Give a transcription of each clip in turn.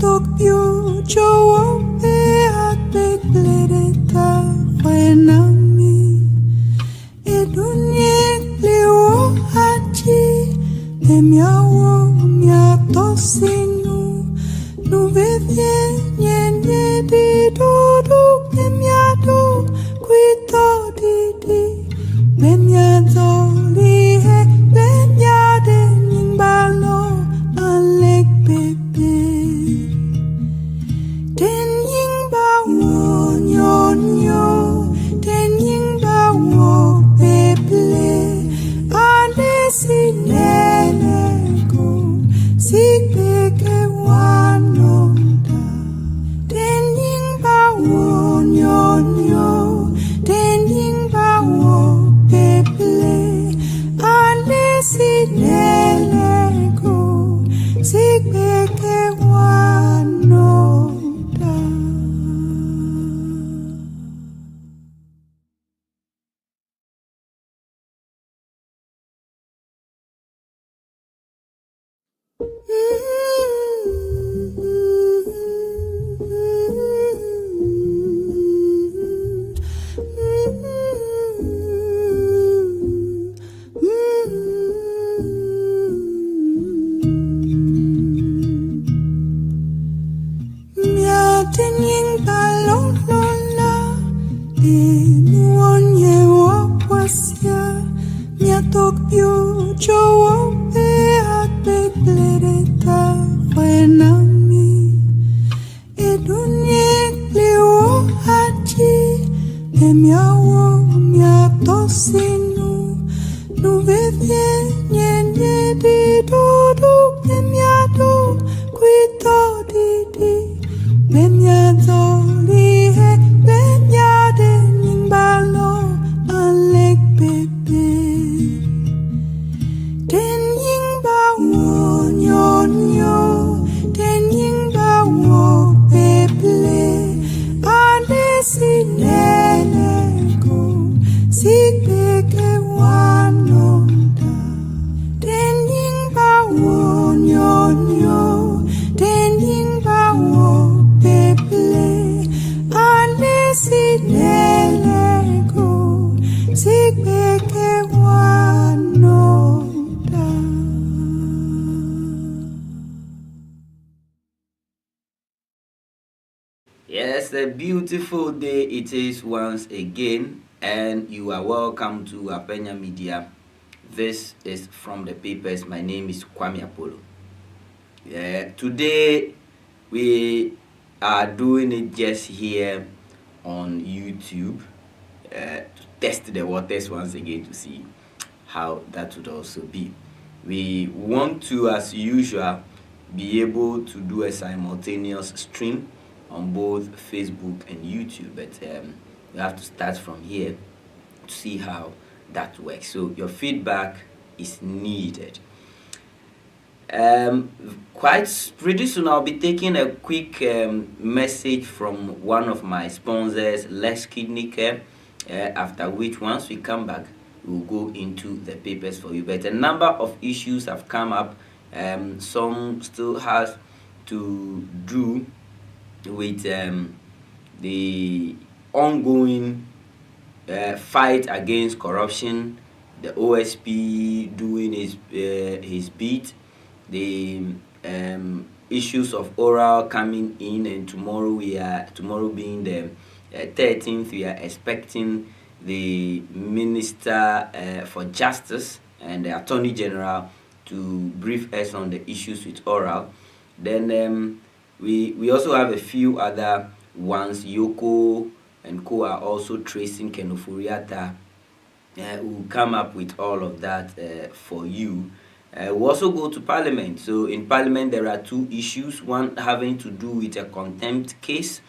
tok piu jowo pe akbe bledeta wenami edunye leo hachi emiawo miato sinu nuvevye nyenye di dodo emiado quito didi emiado lihe emiade nimbalo alek bebe ten yingba wo nyonyo ten yingba wo bebe ane sineleko sikeke wanoda ten yingba wo nyonyo ten yingba wo bebe ane sineleko sikeke wanoda. Yes, a beautiful day it is once again, and you are welcome to Apenya Media. This is From the Papers. My name is Kwame Apollo. Today we are doing it just here on YouTube to test the waters once again to see how that would also be. We want to, as usual, be able to do a simultaneous stream on both Facebook and YouTube, but we have to start from here to see how that works. So your feedback is needed. Quite pretty soon I'll be taking a quick message from one of my sponsors, Lex Kidney Care, after which once we come back we'll go into the papers for you. But a number of issues have come up. Some still has to do with the ongoing fight against corruption, the OSP doing his bit, the issues of oral coming in, and tomorrow being the 13th, we are expecting the Minister for Justice and the Attorney General to brief us on the issues with oral. Then we also have a few other ones. Yoko and Co are also tracing Kenofuriata. We'll come up with all of that for you. We'll also go to Parliament. So in Parliament there are two issues, one having to do with a contempt case.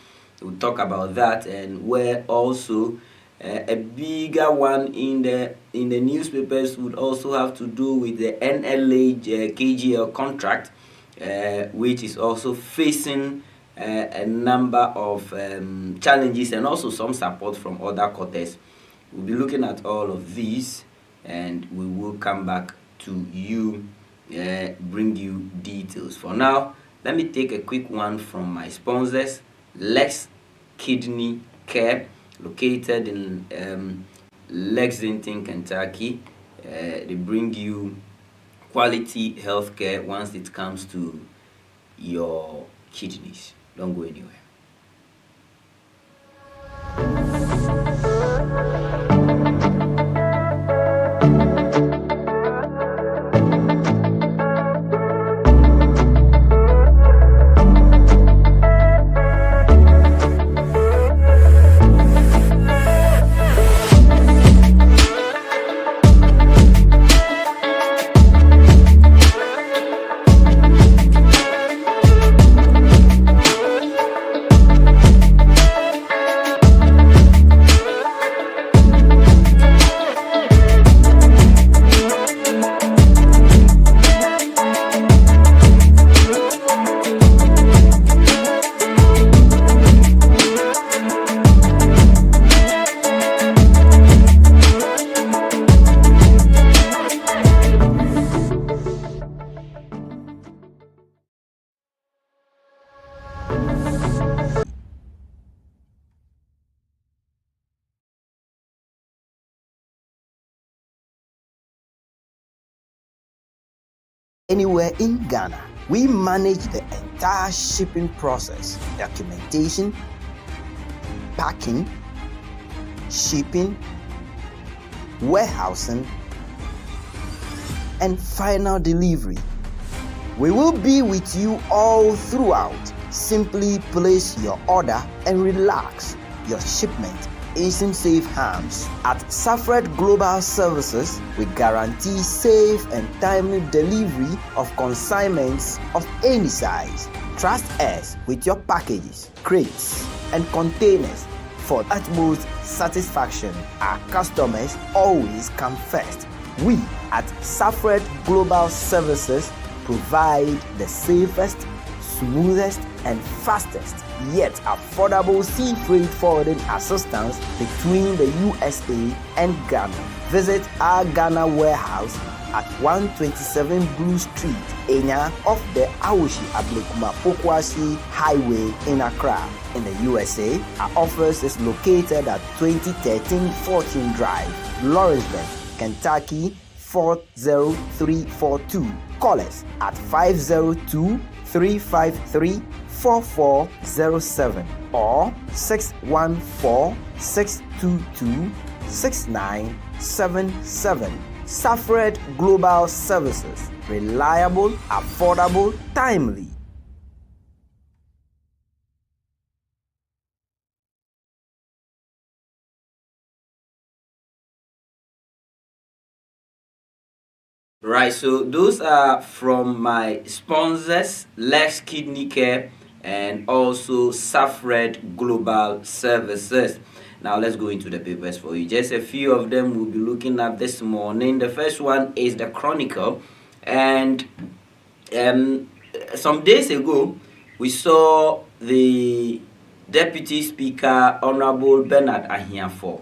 We'll talk about that, and where also a bigger one in the newspapers would also have to do with the NLA KGL contract, which is also facing a number of challenges and also some support from other quarters. We'll be looking at all of these, and we will come back to you, bring you details. For now, let me take a quick one from my sponsors, Lex Kidney Care, located in Lexington, Kentucky. They bring you quality healthcare once it comes to your kidneys. Don't go anywhere. Anywhere in Ghana, we manage the entire shipping process, documentation, packing, shipping, warehousing, and final delivery. We will be with you all throughout. Simply place your order and relax. Your shipment is in safe hands. At Safred Global Services, we guarantee safe and timely delivery of consignments of any size. Trust us with your packages, crates, and containers for utmost satisfaction. Our customers always come first. We at Safred Global Services provide the safest, smoothest, and fastest yet affordable sea freight forwarding assistance between the USA and Ghana. Visit our Ghana warehouse at 127 Blue Street, Enya, off the Awoshi Ablekuma Pokwasi Highway in Accra. In the USA, our office is located at 2013 Fortune Drive, Lawrenceburg, Kentucky 40342. Call us at 502-353-4407 or 614-622-6977. Safred Global Services. Reliable, affordable, timely. Right, so those are from my sponsors, Lex Kidney Care and also Safred Global Services. Now let's go into the papers for you. Just a few of them we'll be looking at this morning. The first one is the Chronicle, and some days ago we saw the Deputy Speaker Honorable Bernard Ahiafo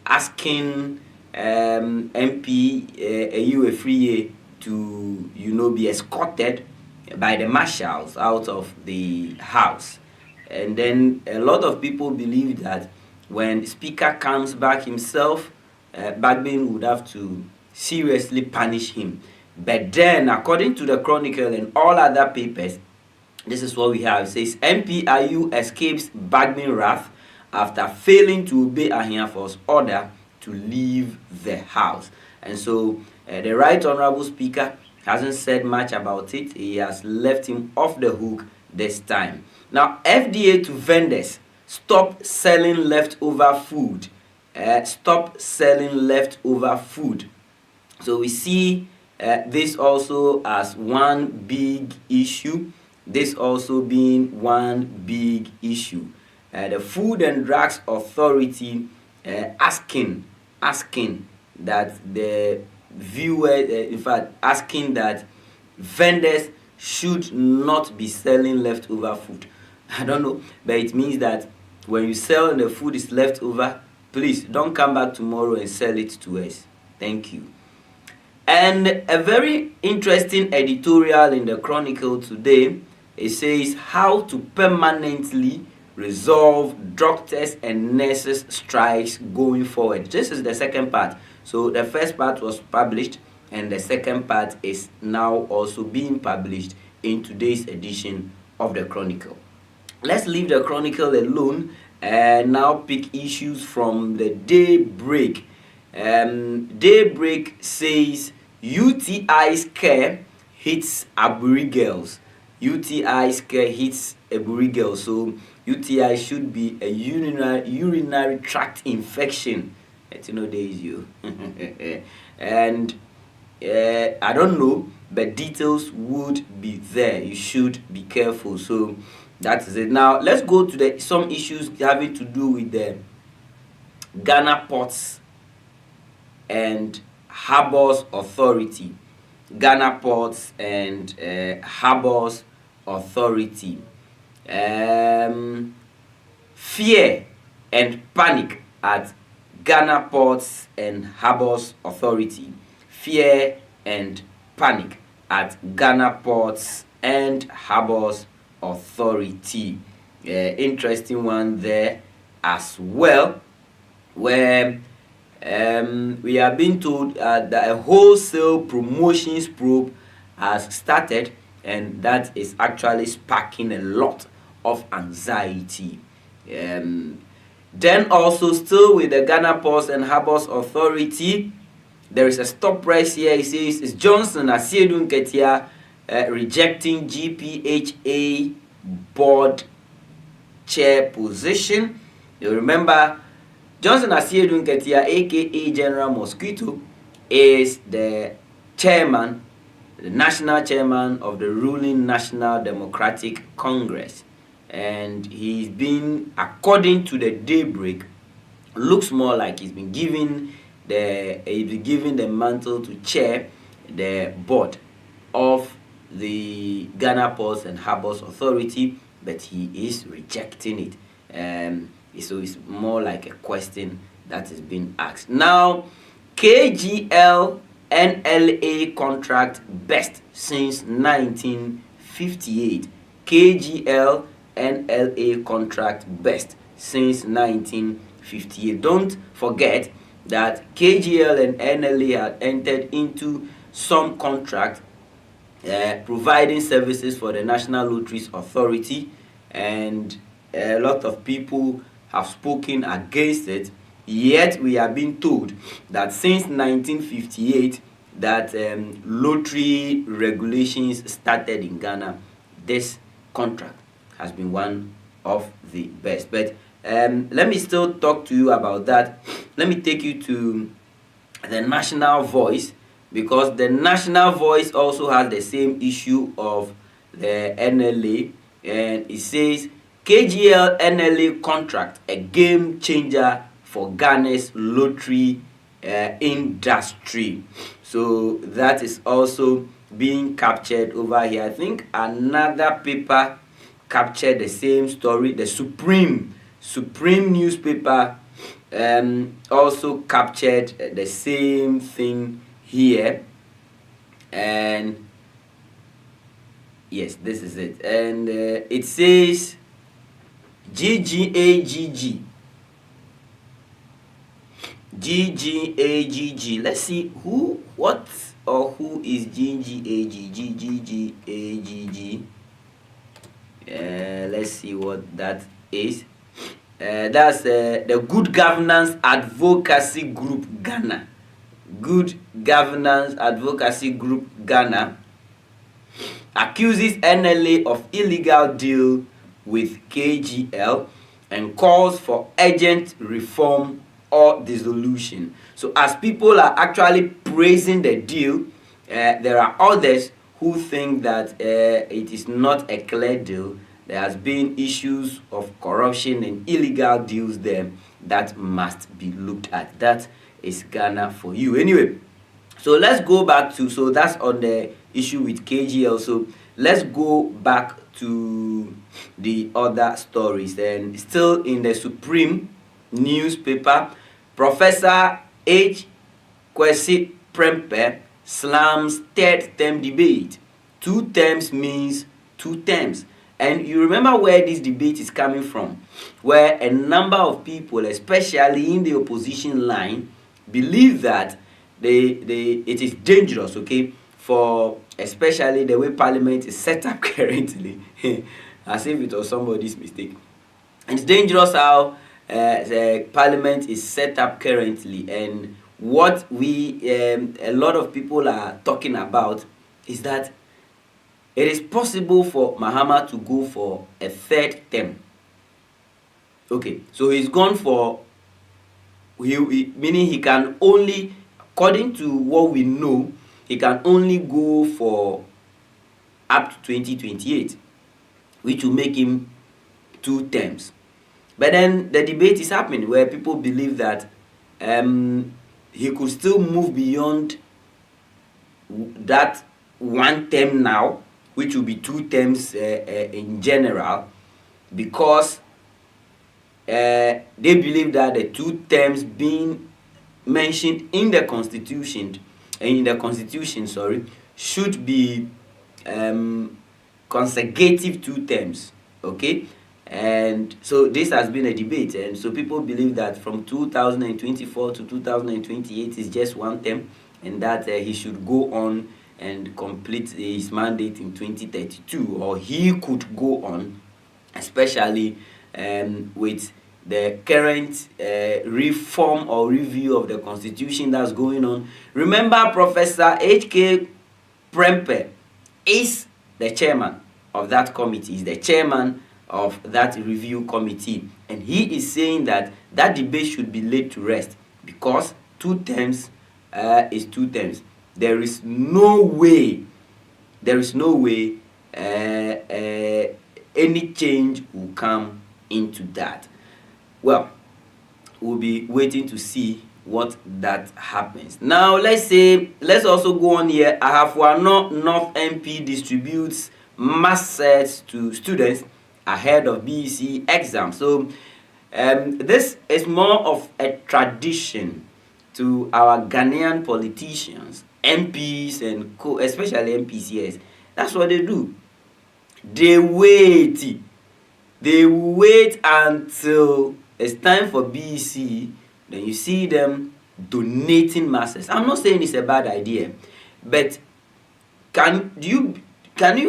asking MP Eyiwe to be escorted by the marshals out of the house, and then a lot of people believe that when Speaker comes back himself, Bagbin would have to seriously punish him. But then, according to the Chronicle and all other papers, this is what we have. It says MP Ayu escapes Bagbin wrath after failing to obey Ahiafo's order to leave the house. And so the Right Honorable Speaker hasn't said much about it. He has left him off the hook this time. Now, FDA to vendors, stop selling leftover food. Stop selling leftover food. So we see this also as one big issue. This also being one big issue. The Food and Drugs Authority asking that the viewers, in fact, asking that vendors should not be selling leftover food. I don't know, but it means that when you sell and the food is left over, please don't come back tomorrow and sell it to us. Thank you. And a very interesting editorial in the Chronicle today It says how to permanently resolve doctors and nurses strikes going forward. This is the second part. So the first part was published, and the second part is now also being published in today's edition of the Chronicle. Let's leave the Chronicle alone and now pick issues from the Daybreak. Daybreak says UTI scare hits Aburi girls. UTI scare hits Aburi girls. So UTI should be a urinary tract infection. You know, there is you. And I don't know, but details would be there. You should be careful. So that is it. Now let's go to some issues having to do with the Ghana Ports and Harbours Authority. Ghana Ports and Harbours Authority. Fear and panic at Ghana Ports and Harbours Authority. Fear and panic at Ghana Ports and Harbours Authority. Interesting one there as well, where we are being told that a wholesale promotions probe has started, and that is actually sparking a lot of anxiety. Then also, still with the Ghana Ports and Harbours Authority, there is a stop price here. It says it's Johnson Asiedu Nketia rejecting GPHA board chair position. You remember, Johnson Asiedu Nketia, aka General Mosquito, is the chairman, the national chairman of the ruling National Democratic Congress. And he's been, according to the Daybreak, looks more like he's been given the mantle to chair the board of the Ghana Ports and Harbours Authority, but he is rejecting it. So it's more like a question that is being asked. Now, KGL NLA contract best since 1958. KGL NLA contract best since 1958. Don't forget that KGL and NLA had entered into some contract providing services for the National Lotteries Authority, and a lot of people have spoken against it. Yet we are being told that since 1958 that lottery regulations started in Ghana, this contract has been one of the best. But let me still talk to you about that. Let me take you to the National Voice, because the National Voice also has the same issue of the NLA, and it says KGL NLA contract, a game changer for Ghana's lottery industry. So that is also being captured over here. I think another paper captured the same story. The Supreme newspaper also captured the same thing here, and yes, this is it. And it says GGAGG. Let's see who is GGAGG. Let's see what that is. That's the Good Governance Advocacy Group Ghana. Good Governance Advocacy Group Ghana accuses NLA of illegal deal with KGL and calls for urgent reform or dissolution. So as people are actually praising the deal, there are others who think that it is not a clear deal. There has been issues of corruption and illegal deals there that must be looked at. That is Ghana for you. Anyway, so let's go back to, so that's on the issue with KGL. So let's go back to the other stories. And still in the Supreme newspaper, Professor H. Kwesi Prempeh slams third term debate. 2 terms means 2 terms. And you remember where this debate is coming from, where a number of people, especially in the opposition line, believe that it is dangerous, okay, for especially the way Parliament is set up currently, as if it was somebody's mistake. It's dangerous how the Parliament is set up currently, and what a lot of people are talking about is that it is possible for Mahama to go for a 3rd term. Okay, so he's gone for, meaning he can only, according to what we know, he can only go for up to 2028, which will make him 2 terms. But then the debate is happening where people believe that he could still move beyond that 1 term now, which will be 2 terms in general, because they believe that the 2 terms being mentioned in the constitution, should be consecutive 2 terms. Okay, and so this has been a debate, and so people believe that from 2024 to 2028 is just 1 term, and that he should go on and complete his mandate in 2032, or he could go on, especially with the current reform or review of the constitution that's going on. Remember, Professor H.K. Prempeh is the chairman of that committee, is the chairman of that review committee, and he is saying that that debate should be laid to rest, because 2 terms is 2 terms. There is no way any change will come into that. Well, we'll be waiting to see what that happens. Now, let's also go on here. Ahafua North MP distributes mass sets to students ahead of BEC exam. So this is more of a tradition to our Ghanaian politicians, MPs and especially MPCS. That's what they do. They wait until it's time for BEC, then you see them donating masses. I'm not saying it's a bad idea, but can you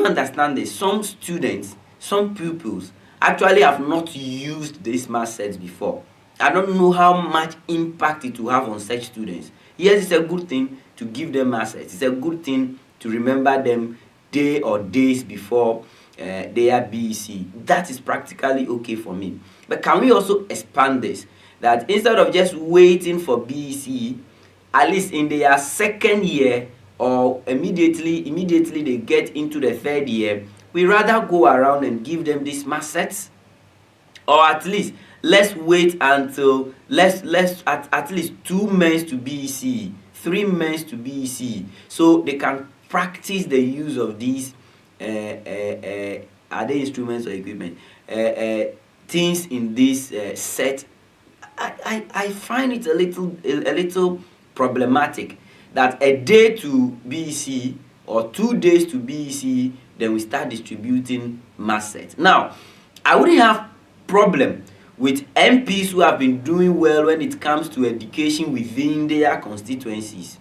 understand this? Some students, some pupils actually have not used these mass sets before. I don't know how much impact it will have on such students. Yes, it's a good thing to give them assets. It's a good thing to remember them day or days before their BEC. That is practically okay for me. But can we also expand this? That instead of just waiting for BEC, at least in their 2nd year or immediately they get into the 3rd year, we rather go around and give them these mass sets, or at least let's wait until at least 2 months to BEC, 3 months to BEC, so they can practice the use of these are they instruments or equipment things in this set. I find it a little problematic that a day to BEC or 2 days to BEC, then we start distributing mass sets. Now, I wouldn't have problem with MPs who have been doing well when it comes to education within their constituencies.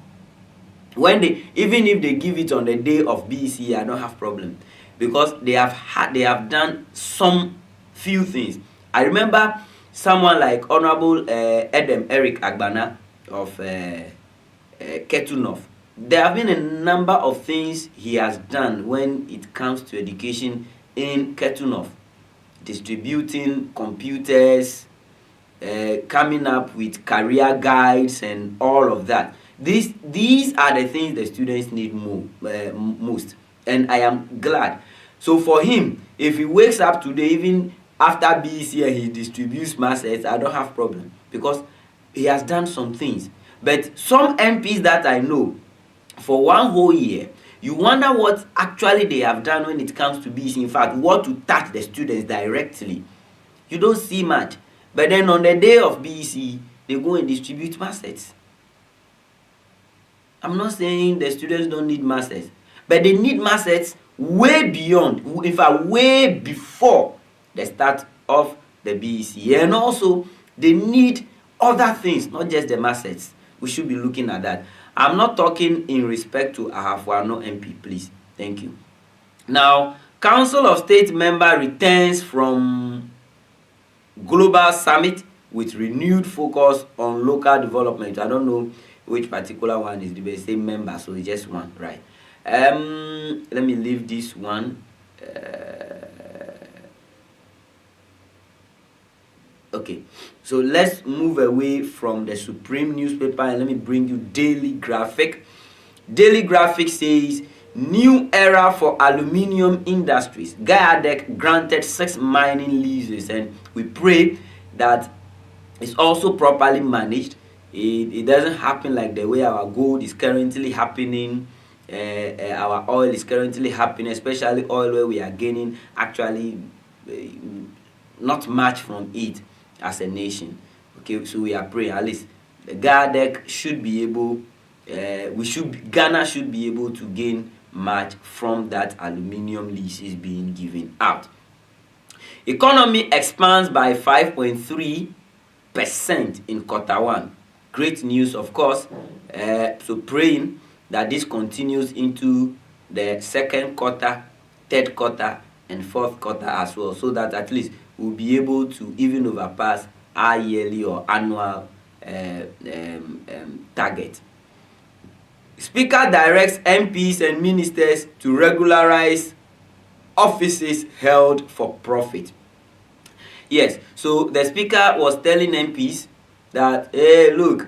When even if they give it on the day of BEC, I don't have problem, because they have done some few things. I remember someone like Honorable Edem Eric Agbana of Ketu North. There have been a number of things he has done when it comes to education in Ketu North, distributing computers, coming up with career guides and all of that. These are the things the students need most, and I am glad. So for him, if he wakes up today, even after BEC, and he distributes masses, I don't have problem, because he has done some things. But some MPs that I know, for 1 whole year, you wonder what actually they have done when it comes to BEC. In fact, what to touch the students directly. You don't see much. But then on the day of BEC, they go and distribute masses. I'm not saying the students don't need masses, but they need masses way beyond, in fact, way before the start of the BEC. And also, they need other things, not just the assets. We should be looking at that. I'm not talking in respect to Ahafwano MP, please. Thank you. Now, Council of State member returns from Global Summit with renewed focus on local development. I don't know which particular one is the same member, so it's just one, right? Let me leave this one. Okay, so let's move away from the Supreme newspaper and let me bring you Daily Graphic. Daily Graphic says, new era for aluminium industries. GAIADEC granted 6 mining leases, and we pray that it's also properly managed. It doesn't happen like the way our gold is currently happening, our oil is currently happening, especially oil where we are gaining actually not much from it as a nation. Okay, so we are praying at least the GAIADEC should be able, Ghana should be able to gain much from that aluminium leases being given out. Economy expands by 5.3% in Q1. Great news, of course. So praying that this continues into the second quarter, third quarter, and fourth quarter as well, so that at least we'll be able to even overpass our yearly or annual target. Speaker directs MPs and ministers to regularize offices held for profit. Yes, so the speaker was telling MPs that, hey, look,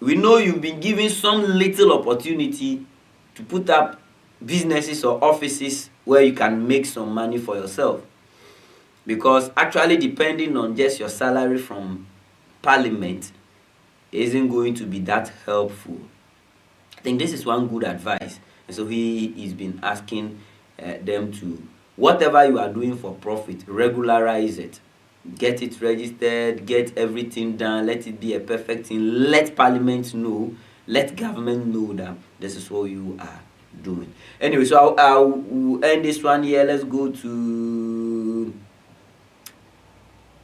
we know you've been given some little opportunity to put up businesses or offices where you can make some money for yourself. Because actually depending on just your salary from parliament isn't going to be that helpful. I think this is one good advice. And so he's been asking them to, whatever you are doing for profit, regularize it. Get it registered, get everything done, let it be a perfect thing. Let parliament know, let government know that this is what you are doing. Anyway, so I'll end this one here. Let's go to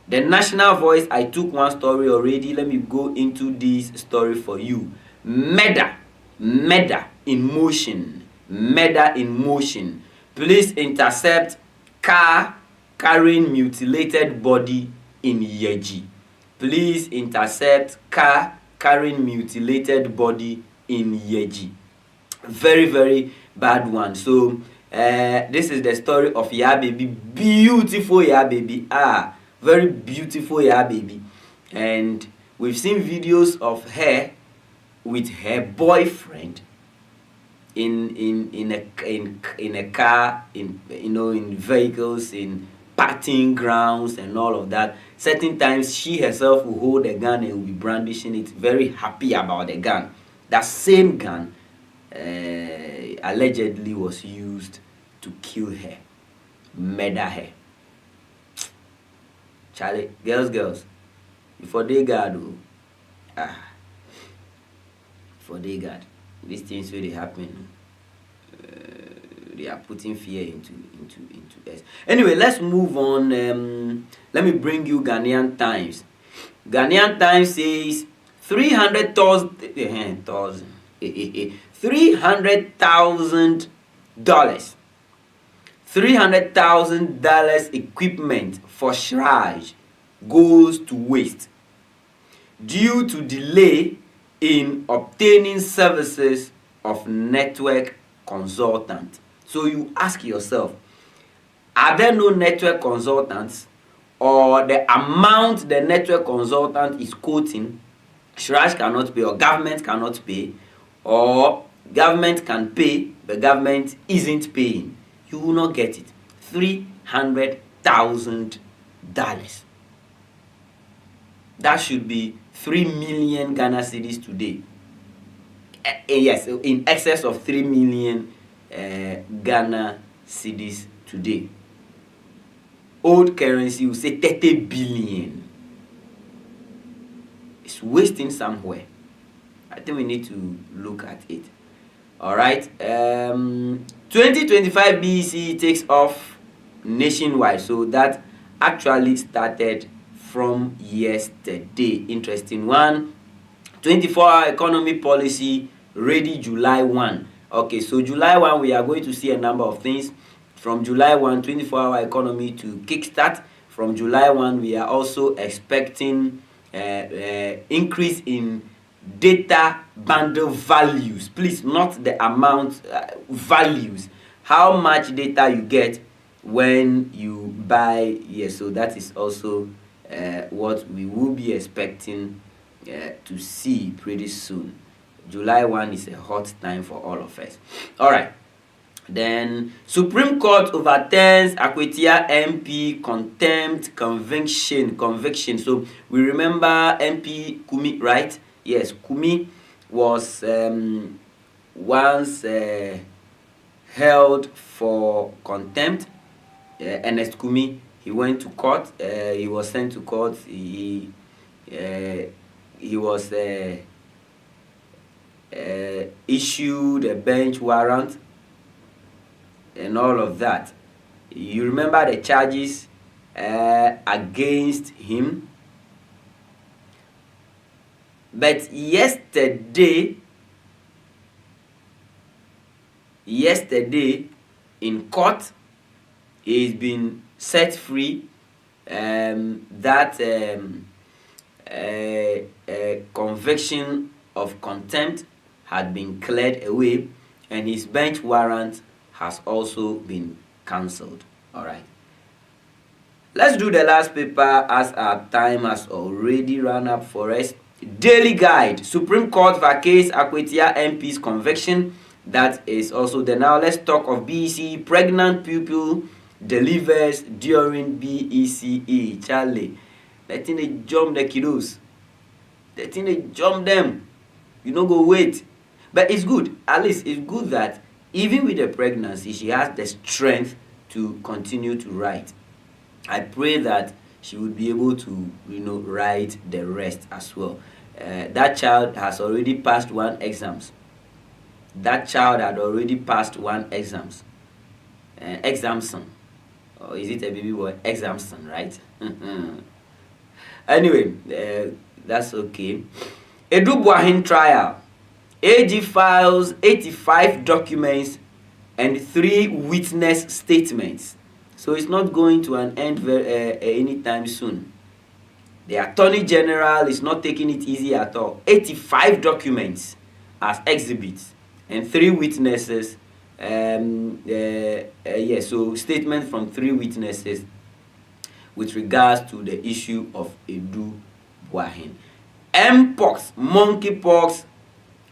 the National Voice. I took one story already. Let me go into this story for you. Murder in motion. Murder in motion. Police intercept car carrying mutilated body in Yeji. Police intercept car carrying mutilated body in Yeji. Very, very bad one. So this is the story of Ya Baby. Beautiful Ya Baby. Very beautiful Ya Baby. And we've seen videos of her with her boyfriend in a car, in vehicles, in partying grounds and all of that. Certain times she herself will hold a gun and will be brandishing it, very happy about the gun. That same gun allegedly was used to kill her, murder her. Charlie, girls, before they guard, for they guard, these things really happen. They are putting fear into us. Anyway, let's move on. Let me bring you Ghanaian Times. Ghanaian Times says $300,000 equipment for Shraj goes to waste due to delay in obtaining services of network consultant. So you ask yourself, are there no network consultants, or the amount the network consultant is quoting, Shraj cannot pay, or government cannot pay, or government can pay, but government isn't paying? You will not get it. $300,000. That should be 3 million Ghana cedis today. Yes, in excess of 3 million Ghana cedis today. Old currency will say 30 billion. It's wasting somewhere. I think we need to look at it. All right. 2 2025 BEC takes off nationwide, so that actually started from yesterday. Interesting one. 24-hour economy policy ready July 1. Okay, so July 1 we are going to see a number of things. From July 1, 24-hour economy to kickstart. From July 1 we are also expecting increase in data bundle values. Please, not the amount, values. How much data you get when you buy. Yes, so that is also what we will be expecting to see pretty soon. July 1 is a hot time for all of us. All right. Then Supreme Court overturns Akwetia MP contempt conviction. So we remember MP Kumi, right? Yes, Kumi was once held for contempt. Ernest Kumi, he went to court. He was sent to court. He was issued a bench warrant and all of that. You remember the charges against him. But yesterday in court, he's been set free. That conviction of contempt had been cleared away, and his bench warrant has also been cancelled. All right. Let's do the last paper as our time has already run up for us. Daily Guide. Supreme Court vacates Akwetia MP's conviction. That is also there. Now let's talk of BEC. Pregnant pupil delivers during BECE. Charlie, that thing they jump the kiddos. That thing they jump them. You no go wait. But it's good. At least it's good that even with the pregnancy, she has the strength to continue to write. I pray that she would be able to, write the rest as well. That child has already passed one exams. Examson. Or is it a baby boy? Examson, right? Anyway, that's okay. Edu Buahin trial. AG files 85 documents and 3 witness statements. So it's not going to an end anytime soon. The Attorney General is not taking it easy at all. 85 documents as exhibits and 3 witnesses. So statement from 3 witnesses with regards to the issue of Edu Buahin. Mpox, monkeypox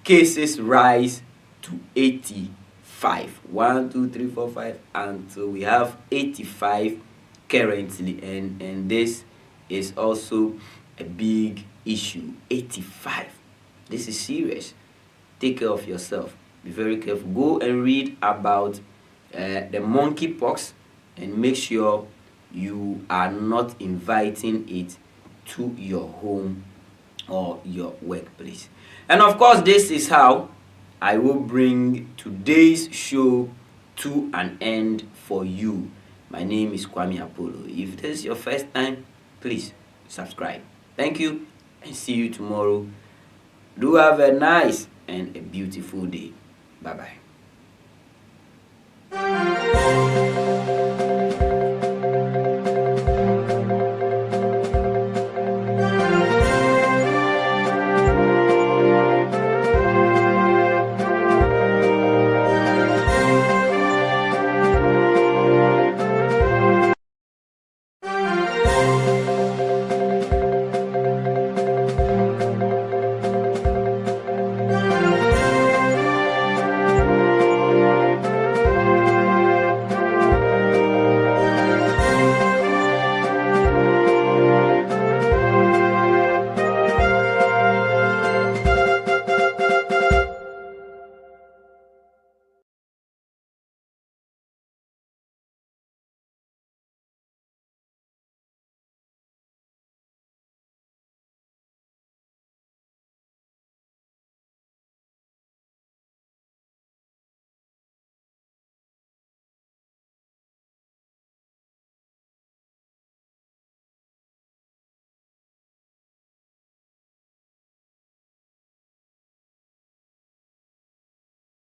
cases rise to 85. 1, 2, 3, 4, 5, and so we have 85 currently, and this is also a big issue. 85. This is serious. Take care of yourself. Be very careful. Go and read about the monkeypox and make sure you are not inviting it to your home or your workplace. And of course, this is how I will bring today's show to an end for you. My name is Kwame Apollo. If this is your first time, please subscribe. Thank you, and see you tomorrow. Do have a nice and a beautiful day. Bye-bye.